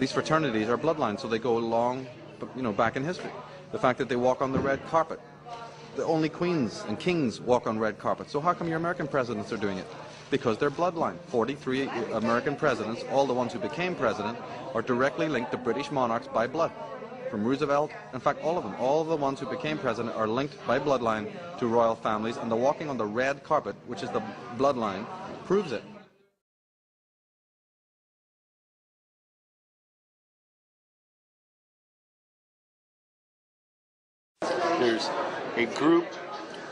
These fraternities are bloodlines, so they go long, back in history. The fact that they walk on the red carpet. The only queens and kings walk on red carpets. So how come your American presidents are doing it? Because they're bloodline. 43 American presidents, all the ones who became president, are directly linked to British monarchs by blood. From Roosevelt, in fact, all of them. All of the ones who became president are linked by bloodline to royal families, and the walking on the red carpet, which is the bloodline, proves it. There's a group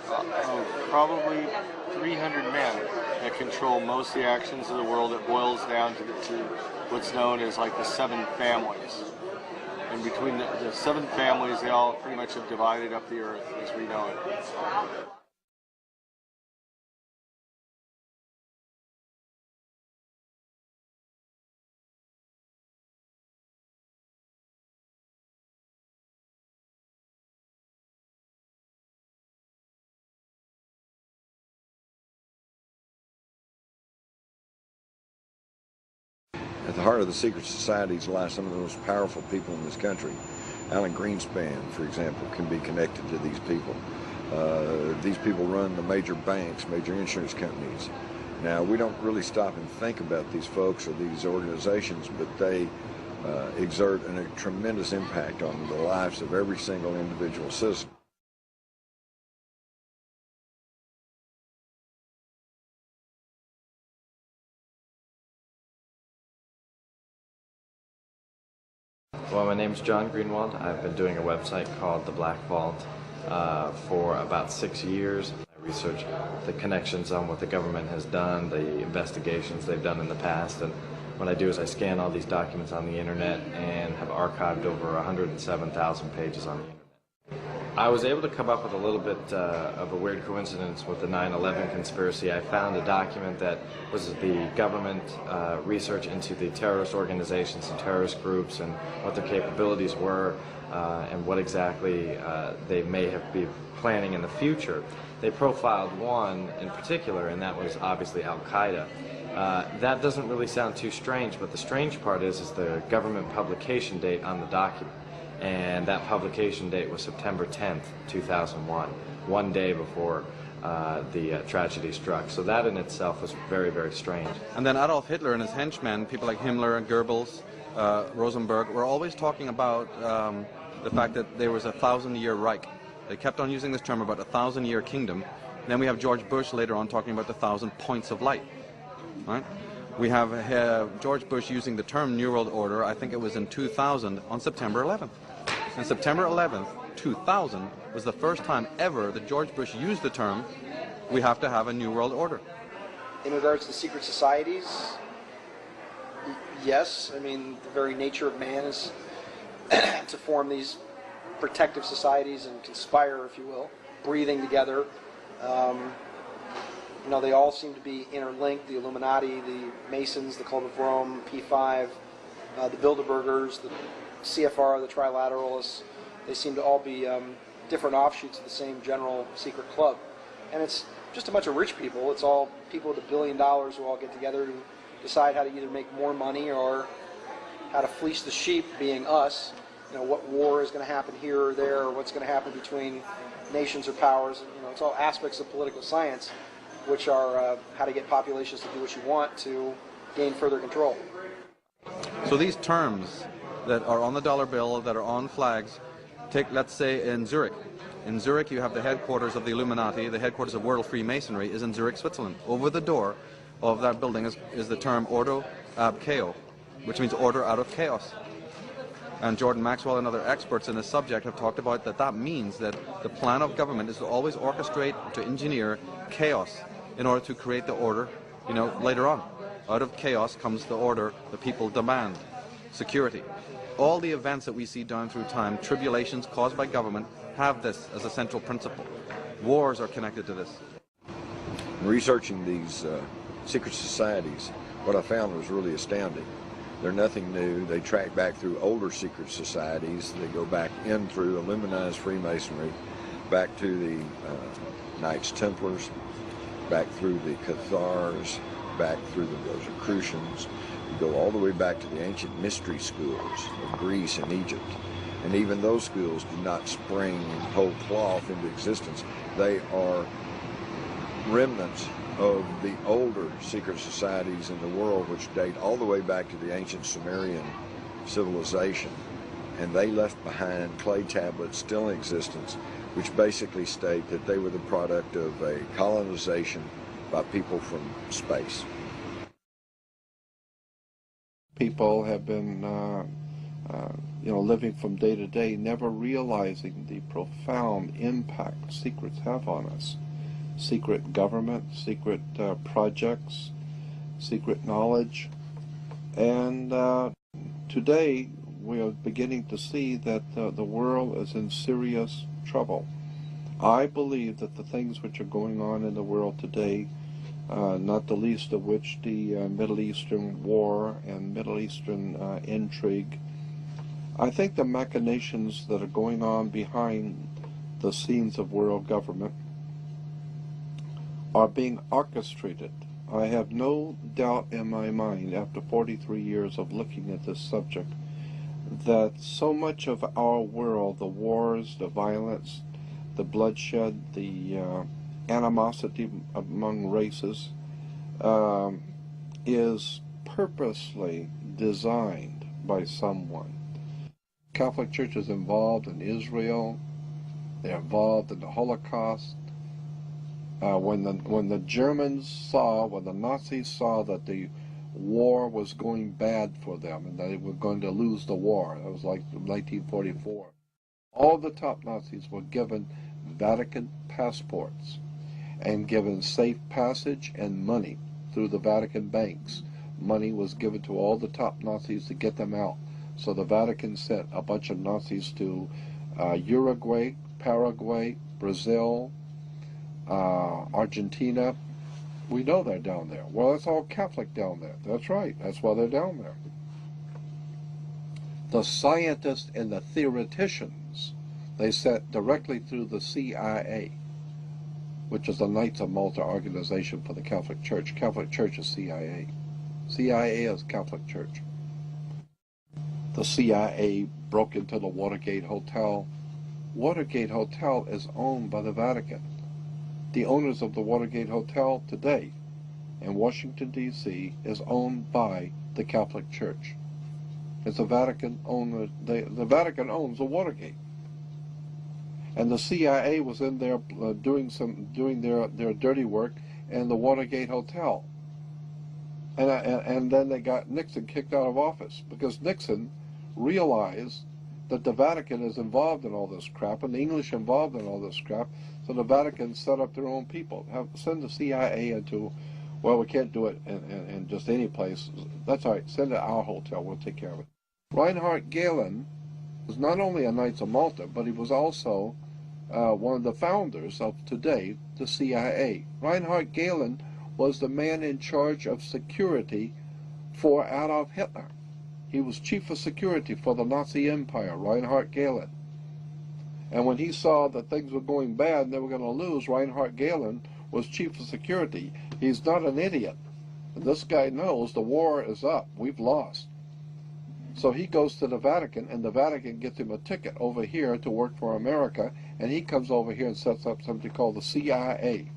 of probably 300 men that control most of the actions of the world. It boils down to what's known as like the 7 families. And between the 7 families, they all pretty much have divided up the earth as we know it. At the heart of the secret societies lie some of the most powerful people in this country. Alan Greenspan, for example, can be connected to these people. These people run the major banks, major insurance companies. Now, we don't really stop and think about these folks or these organizations, but they exert a tremendous impact on the lives of every single individual citizen. Well, my name's John Greenwald. I've been doing a website called The Black Vault for about 6 years. I research the connections on what the government has done, the investigations they've done in the past, and what I do is I scan all these documents on the internet and have archived over 107,000 pages on the internet. I was able to come up with a little bit of a weird coincidence with the 9/11 conspiracy. I found a document that was the government research into the terrorist organizations and terrorist groups and what their capabilities were and what exactly they may have been planning in the future. They profiled one in particular, and that was obviously Al-Qaeda. That doesn't really sound too strange, but the strange part is the government publication date on the document. And that publication date was September 10th, 2001, one day before the tragedy struck. So that in itself was very, very strange. And then Adolf Hitler and his henchmen, people like Himmler and Goebbels, Rosenberg, were always talking about the fact that there was a 1,000-year Reich. They kept on using this term about a 1,000-year kingdom. And then we have George Bush later on talking about the 1,000 points of light. Right? We have George Bush using the term New World Order, I think it was in 2000, on September 11th. And September 11th, 2000, was the first time ever that George Bush used the term, we have to have a New World Order. In regards to secret societies, yes. I mean, the very nature of man is to form these protective societies and conspire, if you will, breathing together. They all seem to be interlinked, the Illuminati, the Masons, the Club of Rome, P5, the Bilderbergers, the CFR, the Trilateralists. They seem to all be different offshoots of the same general secret club. And it's just a bunch of rich people. It's all people with $1 billion who all get together to decide how to either make more money or how to fleece the sheep, being us. What war is going to happen here or there, or what's going to happen between nations or powers. It's all aspects of political science, which are how to get populations to do what you want to gain further control. So these terms that are on the dollar bill, that are on flags, let's say in Zurich. In Zurich you have the headquarters of the Illuminati, the headquarters of World Freemasonry is in Zurich, Switzerland. Over the door of that building is the term Ordo ab Chaos, which means order out of chaos. And Jordan Maxwell and other experts in this subject have talked about that means that the plan of government is to always orchestrate, to engineer chaos in order to create the order, later on. Out of chaos comes the order the people demand, security. All the events that we see down through time, tribulations caused by government, have this as a central principle. Wars are connected to this. Researching these secret societies, what I found was really astounding. They're nothing new. They track back through older secret societies. They go back in through Illuminized Freemasonry, back to the Knights Templars, back through the Cathars, back through the Rosicrucians, You go all the way back to the ancient mystery schools of Greece and Egypt. And even those schools do not spring whole cloth into existence. They are remnants of the older secret societies in the world, which date all the way back to the ancient Sumerian civilization. And they left behind clay tablets still in existence, which basically state that they were the product of a colonization by people from space. People have been living from day to day, never realizing the profound impact secrets have on us. Secret government, secret projects, secret knowledge. And today we are beginning to see that the world is in serious trouble. I believe that the things which are going on in the world today, not the least of which the Middle Eastern war and Middle Eastern intrigue, I think the machinations that are going on behind the scenes of world government are being orchestrated. I have no doubt in my mind, after 43 years of looking at this subject, that so much of our world, the wars, the violence, the bloodshed, the animosity among races, is purposely designed by someone. Catholic Church is involved in Israel. They're involved in the Holocaust. When the Nazis saw that the war was going bad for them and they were going to lose the war, it was like 1944. All the top Nazis were given Vatican passports and given safe passage and money through the Vatican banks. Money was given to all the top Nazis to get them out. So the Vatican sent a bunch of Nazis to Uruguay, Paraguay, Brazil, Argentina. We know they're down there. Well, it's all Catholic down there. That's right. That's why they're down there. The scientists and the theoreticians, they sent directly through the CIA, which is the Knights of Malta organization for the Catholic Church. Catholic Church is CIA. CIA is Catholic Church. The CIA broke into the Watergate Hotel. Watergate Hotel is owned by the Vatican. The owners of the Watergate Hotel today in Washington, D.C. is owned by the Catholic Church. It's a Vatican owner. The Vatican owns the Watergate. And the CIA was in there doing their dirty work in the Watergate Hotel. And then they got Nixon kicked out of office because Nixon realized that the Vatican is involved in all this crap and the English involved in all this crap, so the Vatican set up their own people. Send the CIA into, well, we can't do it in just any place. That's all right, send it to our hotel, we'll take care of it. Reinhard Gehlen was not only a Knights of Malta, but he was also one of the founders of today, the CIA. Reinhard Gehlen was the man in charge of security for Adolf Hitler. He was chief of security for the Nazi Empire, Reinhard Gehlen. And when he saw that things were going bad and they were going to lose, Reinhard Gehlen was chief of security. He's not an idiot. And this guy knows the war is up. We've lost. So he goes to the Vatican, and the Vatican gets him a ticket over here to work for America, and he comes over here and sets up something called the CIA.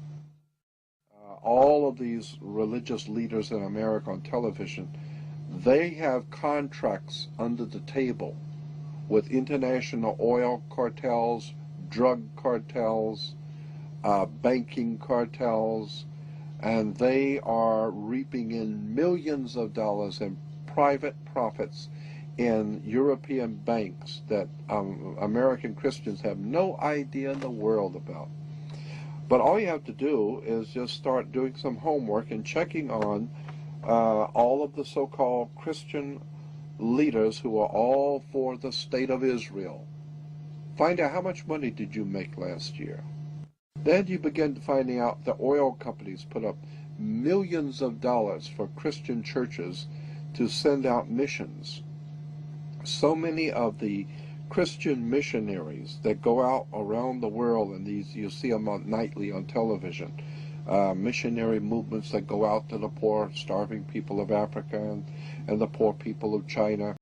All of these religious leaders in America on television, they have contracts under the table with international oil cartels, drug cartels, banking cartels, and they are reaping in millions of dollars in private profits in European banks that American Christians have no idea in the world about. But all you have to do is just start doing some homework and checking on all of the so-called Christian leaders who are all for the state of Israel. Find out how much money did you make last year. Then you begin finding out the oil companies put up millions of dollars for Christian churches to send out missions. So many of the Christian missionaries that go out around the world, and these you see them nightly on television, missionary movements that go out to the poor, starving people of Africa and the poor people of China.